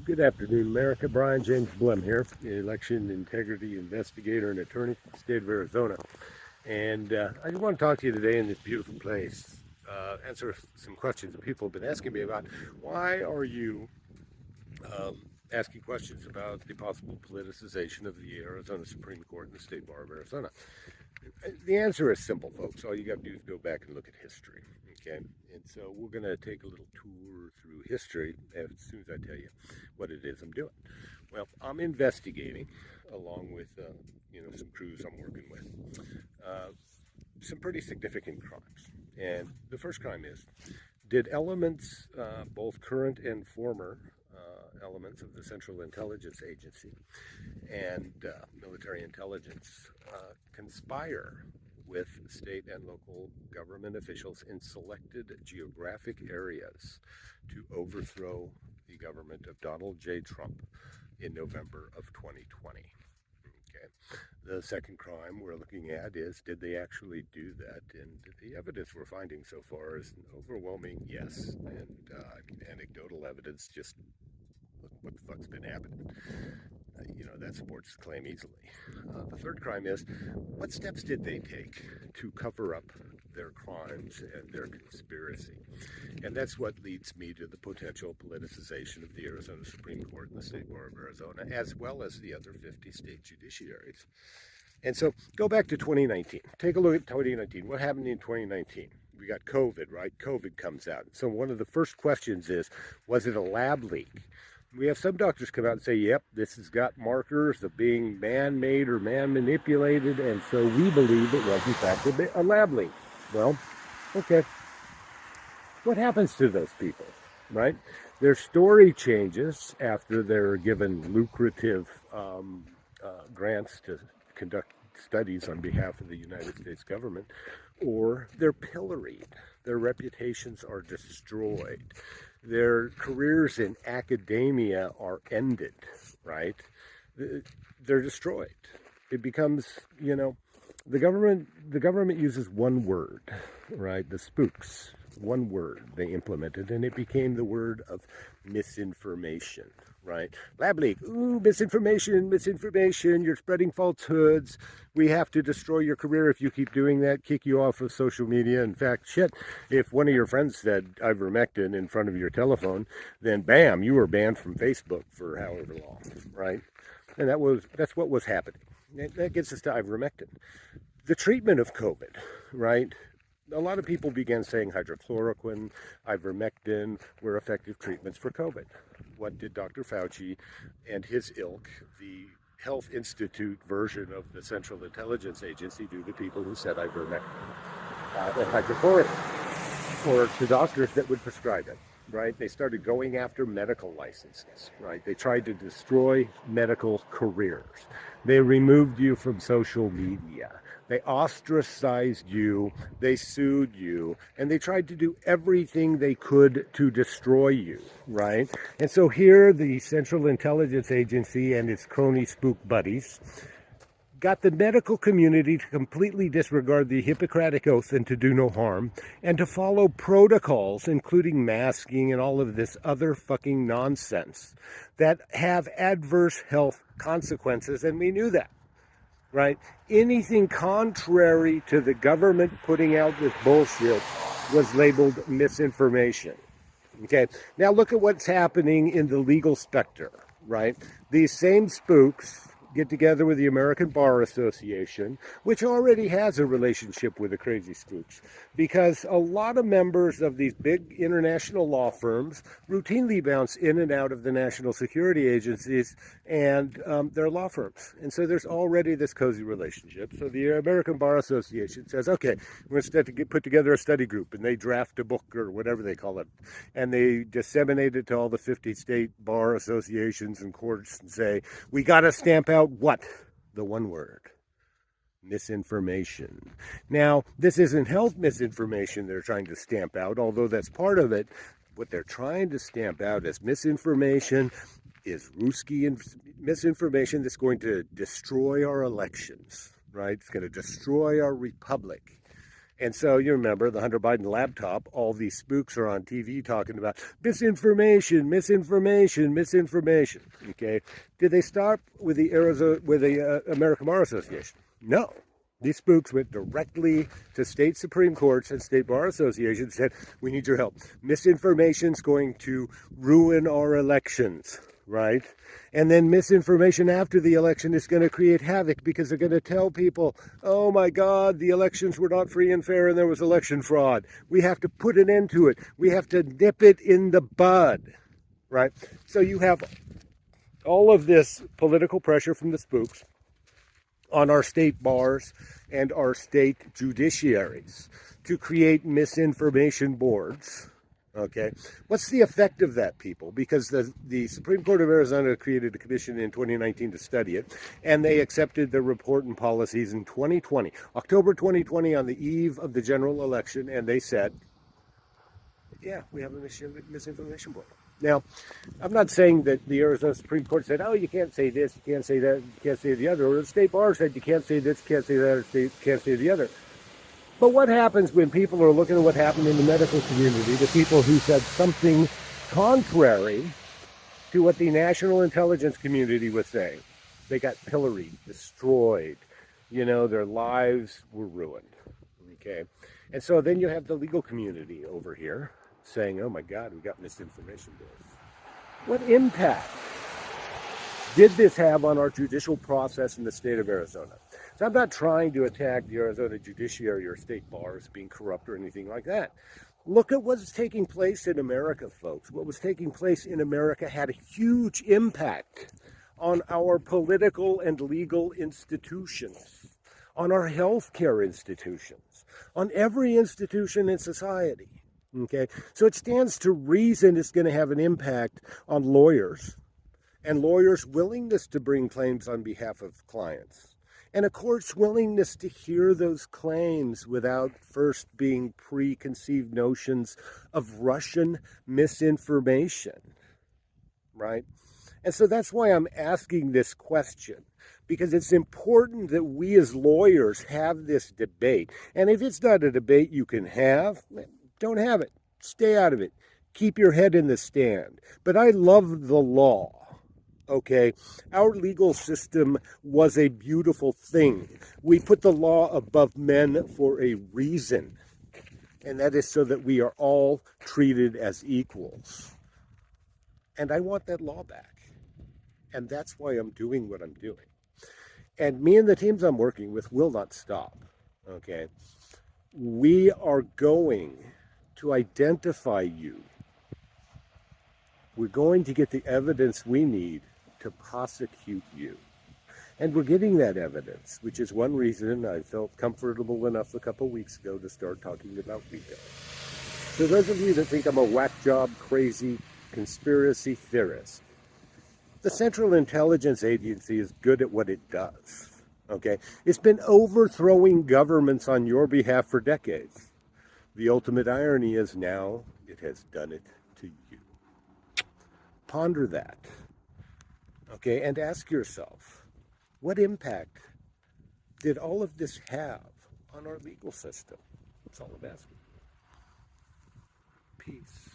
Good afternoon, America. Brian James Blum here, election integrity investigator and attorney for the state of Arizona. And I just want to talk to you today in this beautiful place, answer some questions that people have been asking me about. Why are you asking questions about the possible politicization of the Arizona Supreme Court and the State Bar of Arizona? The answer is simple, folks. All you got to do is go back and look at history. Okay, and so we're going to take a little tour through history as soon as I tell you what it is I'm doing. Well, I'm investigating, along with some crews I'm working with, some pretty significant crimes. And the first crime is: did elements, both current and former elements of the Central Intelligence Agency and military intelligence, conspire with state and local government officials in selected geographic areas to overthrow the government of Donald J. Trump in November of 2020. Okay. The second crime we're looking at is, did they actually do that? And the evidence we're finding so far is an overwhelming yes. And anecdotal evidence just, look what the fuck's been happening. That supports the claim easily. The third crime is, what steps did they take to cover up their crimes and their conspiracy? And that's what leads me to the potential politicization of the Arizona Supreme Court and the State Bar of Arizona, as well as the other 50 state judiciaries. And so go back to 2019. Take a look at 2019. What happened in 2019? We got COVID, right? COVID comes out. So one of the first questions is, was it a lab leak? We have some doctors come out and say, yep, this has got markers of being man-made or man-manipulated, and so we believe it was, in fact, a lab leak. Well, okay. What happens to those people, right? Their story changes after they're given lucrative grants to conduct studies on behalf of the United States government, or they're pilloried. Their reputations are destroyed. Their careers in academia are ended, right? They're destroyed. It becomes, the government uses one word, right? The spooks, one word they implemented, and it became the word of misinformation, right? Lab leak, ooh, misinformation, you're spreading falsehoods. We have to destroy your career if you keep doing that, kick you off of social media. In fact, shit, if one of your friends said ivermectin in front of your telephone, then bam, you were banned from Facebook for however long, right? And that's what was happening. That gets us to ivermectin. The treatment of COVID, right? A lot of people began saying hydrochloroquine, ivermectin were effective treatments for COVID. What did Dr. Fauci and his ilk, the Health Institute version of the Central Intelligence Agency, do to people who said ivermectin and hydrochloroquine, or to doctors that would prescribe it, right? They started going after medical licenses, right? They tried to destroy medical careers. They removed you from social media. They ostracized you, they sued you, and they tried to do everything they could to destroy you, right? And so here the Central Intelligence Agency and its crony spook buddies got the medical community to completely disregard the Hippocratic Oath and to do no harm, and to follow protocols, including masking and all of this other fucking nonsense that have adverse health consequences, and we knew that. Right? Anything contrary to the government putting out this bullshit was labeled misinformation. Okay, now look at what's happening in the legal specter, right? These same spooks get together with the American Bar Association, which already has a relationship with the crazy spooks, because a lot of members of these big international law firms routinely bounce in and out of the national security agencies and their law firms. And so there's already this cozy relationship. So the American Bar Association says, okay, we're going to put together a study group, and they draft a book or whatever they call it, and they disseminate it to all the 50 state bar associations and courts and say, we got to stamp out what? The one word: misinformation. Now, this isn't health misinformation they're trying to stamp out, although that's part of it. What they're trying to stamp out as misinformation is Ruski misinformation that's going to destroy our elections, right? It's going to destroy our republic. And so you remember the Hunter Biden laptop, all these spooks are on TV talking about misinformation, misinformation, misinformation. Okay. Did they start with the American Bar Association? No. These spooks went directly to state Supreme Courts and state bar associations and said, we need your help. Misinformation's going to ruin our elections, right? And then misinformation after the election is going to create havoc because they're going to tell people, oh my God, the elections were not free and fair and there was election fraud. We have to put an end to it. We have to nip it in the bud, right? So you have all of this political pressure from the spooks on our state bars and our state judiciaries to create misinformation boards. Okay, what's the effect of that, people? Because the Supreme Court of Arizona created a commission in 2019 to study it, and they accepted the report and policies in 2020, October 2020, on the eve of the general election, and they said, yeah, we have a misinformation board. Now, I'm not saying that the Arizona Supreme Court said, oh, you can't say this, you can't say that, you can't say the other, or the state bar said you can't say this, you can't say that, or you can't say the other. But what happens when people are looking at what happened in the medical community, the people who said something contrary to what the national intelligence community was saying? They got pilloried, destroyed, their lives were ruined, okay? And so then you have the legal community over here saying, oh my God, we got misinformation boards. What impact did this have on our judicial process in the state of Arizona? So I'm not trying to attack the Arizona judiciary or state bars being corrupt or anything like that. Look at what's taking place in America, folks. What was taking place in America had a huge impact on our political and legal institutions, on our healthcare institutions, on every institution in society. Okay, so it stands to reason it's going to have an impact on lawyers and lawyers' willingness to bring claims on behalf of clients, and a court's willingness to hear those claims without first being preconceived notions of Russian misinformation, right? And so that's why I'm asking this question, because it's important that we as lawyers have this debate. And if it's not a debate you can have, don't have it. Stay out of it. Keep your head in the sand. But I love the law, okay? Our legal system was a beautiful thing. We put the law above men for a reason, and that is so that we are all treated as equals. And I want that law back. And that's why I'm doing what I'm doing. And me and the teams I'm working with will not stop, okay? We are going to identify you. We're going to get the evidence we need to prosecute you. And we're getting that evidence, which is one reason I felt comfortable enough a couple weeks ago to start talking about RICO. So those of you that think I'm a whack job, crazy conspiracy theorist, the Central Intelligence Agency is good at what it does, okay? It's been overthrowing governments on your behalf for decades. The ultimate irony is now it has done it to you. Ponder that, okay? And ask yourself, what impact did all of this have on our legal system? That's all I'm asking. Peace.